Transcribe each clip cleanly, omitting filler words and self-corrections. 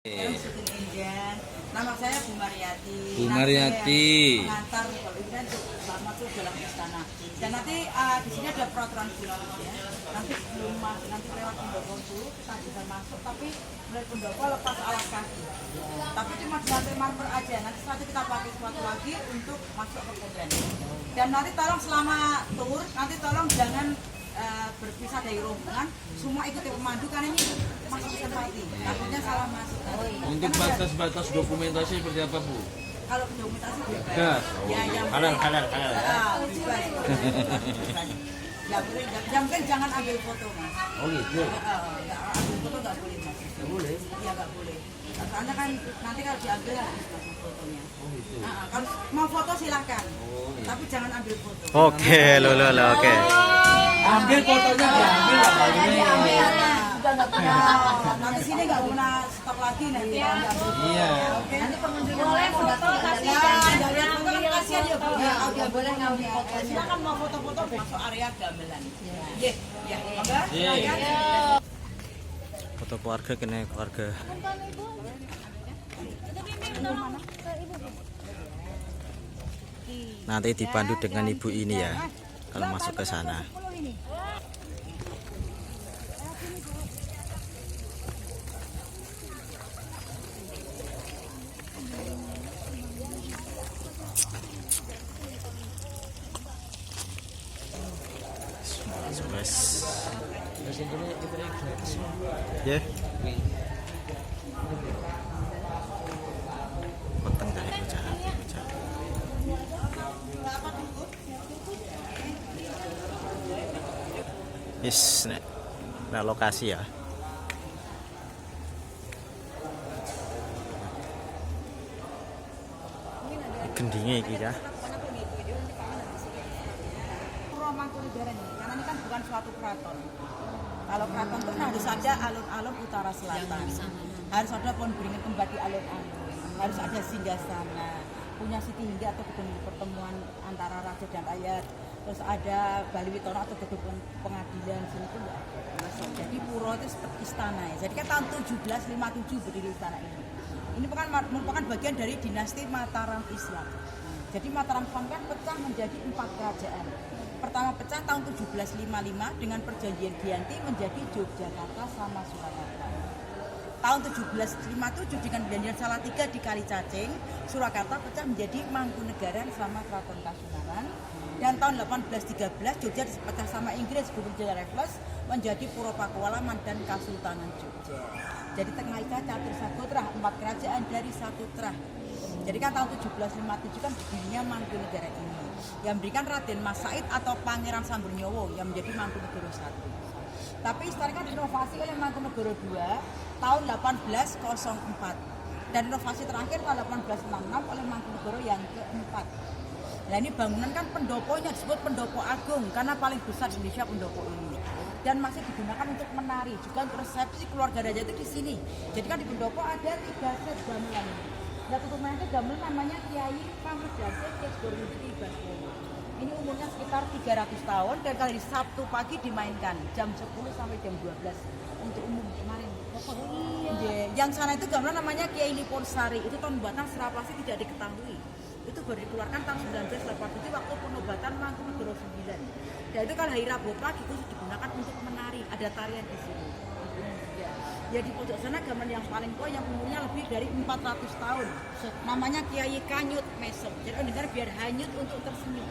Nama saya Bu Mariati. Bu Mariati. Mengantar kalau ini masuk dalam istana. Dan nanti di sini ada peraturan gubernur ya. Nanti sebelum masuk, nanti lewat pendopo dulu kita bisa masuk. Tapi mulai pendopo lepas alas kaki. Tapi cuma di lantai marmer aja. Nanti saja kita pakai sepatu lagi untuk masuk ke komplek. Dan nanti tolong selama tur, nanti tolong jangan berpisah dari rombongan, semua ikuti pemandu karena ini masuk sempati, takutnya salah masuk. Untuk batas-batas dokumentasi seperti apa, Bu? Kalau dokumentasi Bebas. ya yang Halal. bebas. Yang penting jangan ambil foto, Mas. Oh gitu. Ambil foto nggak boleh, Mas. Nggak boleh. Iya nggak boleh. Soalnya kan nanti kalau diambil harus masuk fotonya. Oh gitu. Kalau mau foto silahkan, iya. tapi jangan ambil foto. Oke, oke. Ambil fotonya diambil lah Pak. Sudah nggak punya. Nanti sini nggak punya stok lagi nanti. Iya. Oke. Nanti pengunjung boleh foto tapi jangan lihat foto kan kasihan ya Bu. Ya, udah boleh ngambil foto. Silakan mau foto-foto masuk area gamelan. Iya, ya. Monggo. Silakan. Foto keluarga kena keluarga. Nanti dipandu dengan ibu ini ya kalau masuk ke sana. Mas. Ya. Potong dari bocah. Yes, nah lokasi ya. Gendingnya iki ya. Mangkunegaran ini, karena ini kan bukan suatu keraton. Kalau keraton itu harus ada alun-alun utara selatan, harus ada pohon beringin kembali di alun-alun, harus ada singgasana, punya siti hingga atau gedung pertemuan antara raja dan rakyat, terus ada Bali Witono atau gedung pengadilan sini pun enggak ada. Jadi pura itu seperti istana ya. Jadi kan tahun 1757 berdiri istana ini. Ini merupakan bagian dari dinasti Mataram Islam. Jadi Mataram Islam kan pecah menjadi 4 kerajaan. Pertama pecah tahun 1755 dengan perjanjian Giyanti menjadi Yogyakarta sama Surakarta. Tahun 1757 dengan perjanjian Salatiga di Kalicacing, Surakarta pecah menjadi Mangkunegaran sama Keraton Kasunanan. Dan tahun 1813 Jogja dipecah sama Inggris, Gubernur Raffles menjadi Puro Pakualaman dan Kasultanan Jogja. Jadi tengah itu catur satu trah, 4 kerajaan dari satu trah. Jadi kan tahun 1757 kan berdirinya Mangkunegaran ini. Yang memberikan Raden Mas Said atau Pangeran Samburnyowo yang menjadi Mangkunegoro I. Tapi istana kan direnovasi oleh Mangkunegoro II tahun 1804 dan renovasi terakhir tahun 1866 oleh Mangkunegoro yang keempat. Nah ini bangunan kan pendoponya disebut pendopo agung karena paling besar di Indonesia pendopo ini dan masih digunakan untuk menari juga untuk resepsi keluarga raja itu di sini. Jadi kan di pendopo ada 3 set gamelan. Nah tutupnya itu gamelan namanya Kiai Pamedase Kiai Gormudi Baskoro. Ini umurnya sekitar 300 tahun dan kali di Sabtu pagi dimainkan jam 10 sampai jam 12 untuk umum kemarin. Yang sana itu gamelan namanya Kiai Liporsari. Itu tahun pembuatan secara pasti tidak diketahui. Itu baru dikeluarkan tahun 1987 waktu penobatan Mangkunegoro IX. Dan itu kalau hari Rabu pagi khusus digunakan untuk menari. Ada tarian di sini. Ya di pojok sana gamelan yang paling tua yang umurnya lebih dari 400 tahun. Namanya Kiai Kanyut Mesem. Jadi dengar biar hanyut untuk tersenyum.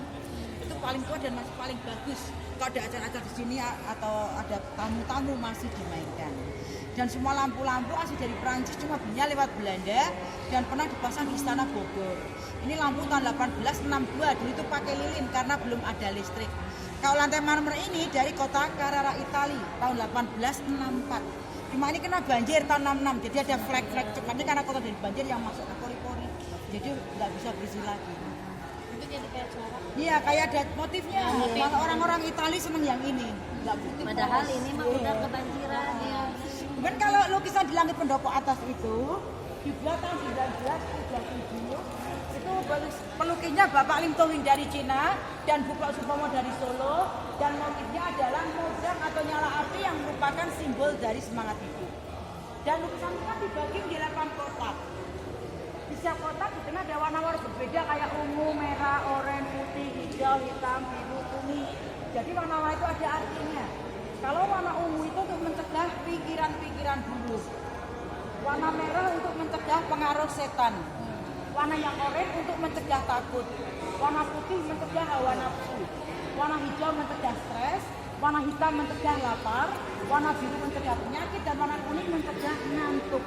Itu paling tua dan masih paling bagus. Kalau ada acara-acara di sini atau ada tamu-tamu masih dimainkan. Dan semua lampu-lampu asli dari Prancis cuma belinya lewat Belanda dan pernah dipasang di Istana Bogor. Ini lampu tahun 1862, dulu itu pakai lilin karena belum ada listrik. Kalau lantai marmer ini dari kota Carrara, Itali tahun 1864. Cuma ini kena banjir tahun 66, jadi ada flag-flag cepatnya karena kota dari banjir yang masuk ke pori-pori. Jadi nggak bisa berisi lagi. Itu jadi kayak corak. Iya, kayak ada motifnya. Kalau orang-orang Itali seneng yang ini. Nggak putih. Padahal ini mah udah kebanjiran ya. Kemudian kalau lukisan di langit pendopo atas itu dibuat tahun 1937 itu pelukisnya Bapak Lim Towing dari Cina dan Bapak Supomo dari Solo dan motifnya adalah modang atau nyala api yang merupakan simbol dari semangat hidup. Dan lukisan itu kan dibagi di 8 kotak. Di setiap kotak di tengah ada warna-warna berbeda kayak ungu, merah, oranye, putih, hijau, hitam, biru, kuning. Jadi warna-warna itu ada artinya. Kalau warna ungu itu untuk mencegah pikiran-pikiran buruk. Warna merah untuk mencegah pengaruh setan. Warna yang oranye untuk mencegah takut. Warna putih mencegah hawa nafsu. Warna hijau mencegah stres. Warna hitam mencegah lapar. Warna biru mencegah penyakit. Dan warna kuning mencegah ngantuk.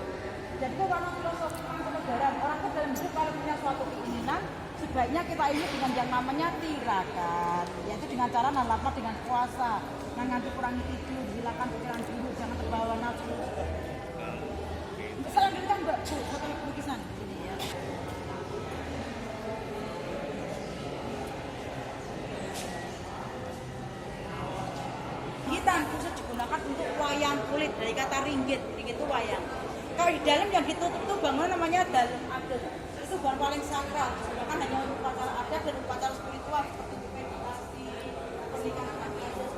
Jadi itu warna filosofi kenegaraan. Orang itu dalam hidup kalau punya suatu keinginan, sebaiknya kita ini dengan yang namanya tirakat. Yaitu dengan cara lapar dengan puasa. Ngantuk kurangi tidur, hilangkan pikiran buruk, jangan terbawa nafsu. Selanjutnya Mbak, foto lukisan ini ya. Hitam khusus digunakan untuk wayang kulit dari kata ringgit. Ringgit itu wayang. Kalau di dalam yang ditutup itu bangunan namanya dalam adat. Itu bahan paling sakral. Sedangkan hanya untuk upacara adat dan upacara spiritual seperti meditasi, pernikahan adat.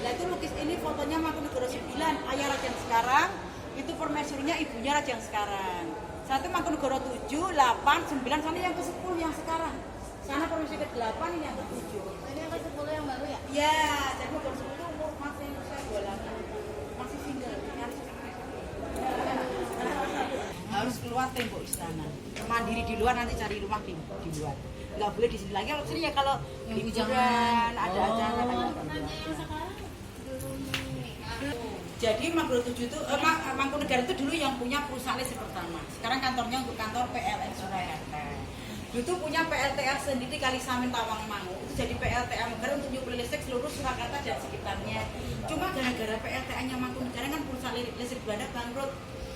Nah itu lukis ini fotonya Mangkunegoro 9, ayah raja yang sekarang. Itu permaisurinya ibunya raja yang sekarang. Satu Mangkunegoro 7, 8, 9, sana yang ke-10 yang sekarang. Sana permaisuri ke-8, ini yang ke-7. Ini yang ke-10 yang baru ya? Ya, jadi Mangkunegoro 10 itu umur masih usia 28. Masih single. Harus keluar tembok istana. Mandiri di luar, nanti cari rumah di luar. Nggak boleh di sini lagi. Kalau sini ya kalau liburan ada acara. Yang sekarang Jadi Mangkunegoro 7 itu Mangkunegara itu dulu yang punya perusahaan listrik pertama. Sekarang kantornya untuk kantor PLN Surakarta. Dulu itu punya PLTA sendiri Kalisamin Tawangmangu. Itu jadi PLTA negara untuk nyuplai listrik seluruh Surakarta dan sekitarnya. Cuma gara-gara PLTA-nya Mangkunegara kan perusahaan listrik Belanda bangkrut.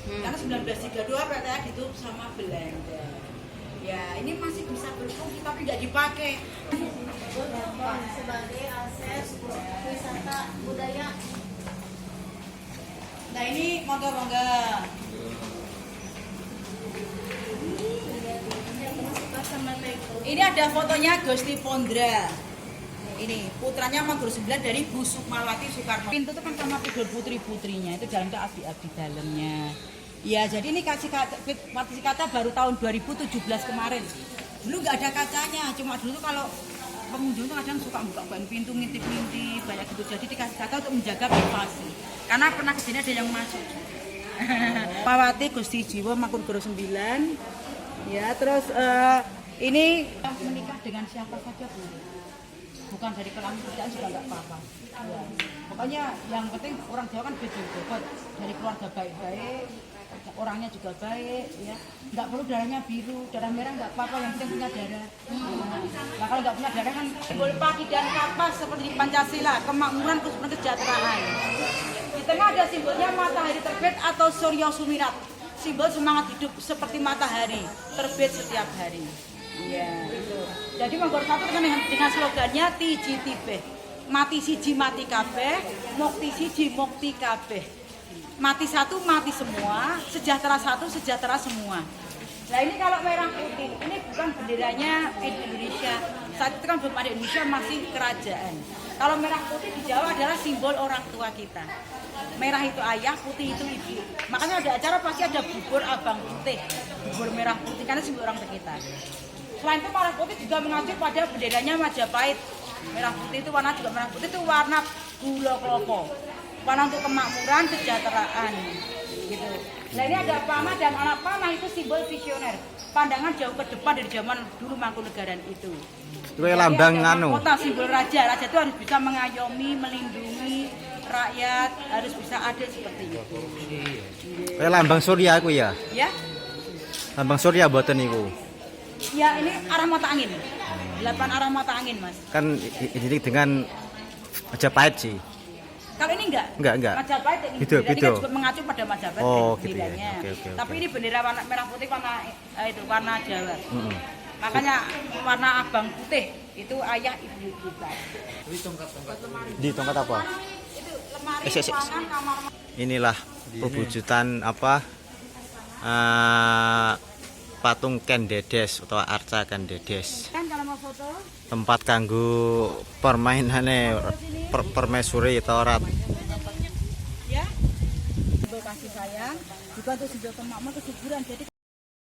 Karena 1932 PLTA ditutup sama Belanda. Ya ini masih bisa berfungsi tapi nggak dipakai. sebagai aset wisata budaya. Nah ini monggo-monggo. Ini ada fotonya Gusti Pondra. Ini putranya Mangkunegoro 9 dari Bu Sukmawati Soekarno. Pintu itu kan sama figur putri-putrinya, itu dalam abdi-abdi dalamnya. Ya jadi ini partisi kaca baru tahun 2017 kemarin. Dulu nggak ada kacanya, cuma dulu kalau pengunjung tuh kadang suka buka pintu, ngintip-ngintip, banyak gitu. Jadi dikasih kaca untuk menjaga privasi. Karena pernah kesini ada yang masuk. Pawati Gusti Jiwo Mangkunegoro 9. Ya terus ini menikah dengan siapa saja boleh. Bukan dari kelamin kerjaan juga nggak apa-apa. Ya. Pokoknya yang penting orang Jawa kan beda-beda. Dari keluarga baik-baik, orangnya juga baik, ya. Nggak perlu darahnya biru, darah merah nggak apa-apa, yang penting punya darah. Nah kalau nggak punya darah kan simbol padi dan kapas seperti di Pancasila, kemakmuran, kesuburan, kesejahteraan. Di tengah ada simbolnya matahari terbit atau Surya Sumirat, simbol semangat hidup seperti matahari terbit setiap hari. Iya. Jadi Mangkunegoro 1 dengan slogannya Tiji Tibeh, mati siji mati kabeh, mukti siji mukti kabeh. Mati satu mati semua, sejahtera satu sejahtera semua. Nah ini kalau merah putih, ini bukan benderanya Indonesia. Saat itu kan belum ada Indonesia, masih kerajaan. Kalau merah putih di Jawa adalah simbol orang tua kita. Merah itu ayah, putih itu ibu. Makanya ada acara pasti ada bubur abang putih, bubur merah putih karena simbol orang tua kita. Selain itu merah putih juga mengacu pada benderanya Majapahit. Merah putih itu warna juga merah putih itu warna gula kelapa. Warna untuk kemakmuran, kesejahteraan. Gitu. Nah ini ada panah dan anak panah itu simbol visioner. Pandangan jauh ke depan dari zaman dulu Mangkunegaran itu. Itu lambang anu. Kota simbol raja. Raja itu harus bisa mengayomi, melindungi rakyat, harus bisa adil seperti itu. Kayak lambang surya aku ya. Ya? Lambang surya mboten niku. Ya ini arah mata angin. 8 arah mata angin, Mas. Kan ini dengan Majapahit sih. Kalau ini enggak? Enggak. Majapahit ini Gitu, bendera ini gitu. kan juga mengacu pada Majapahit Oh, gitu ya. benderanya. Oke. Tapi ini bendera warna merah putih warna itu warna Jawa. Mm-mm. Makanya warna abang putih itu ayah ibu kita. Di tongkat apa? Itu lemari, Sik. ruangan, kamar. Inilah perwujudan apa patung Ken Dedes atau arca Ken Dedes. Kan kalau mau foto Tempat kanggo permainane permaisuri atau rat. ya. juga untuk Sunjoto Makmur kesuburan. Jadi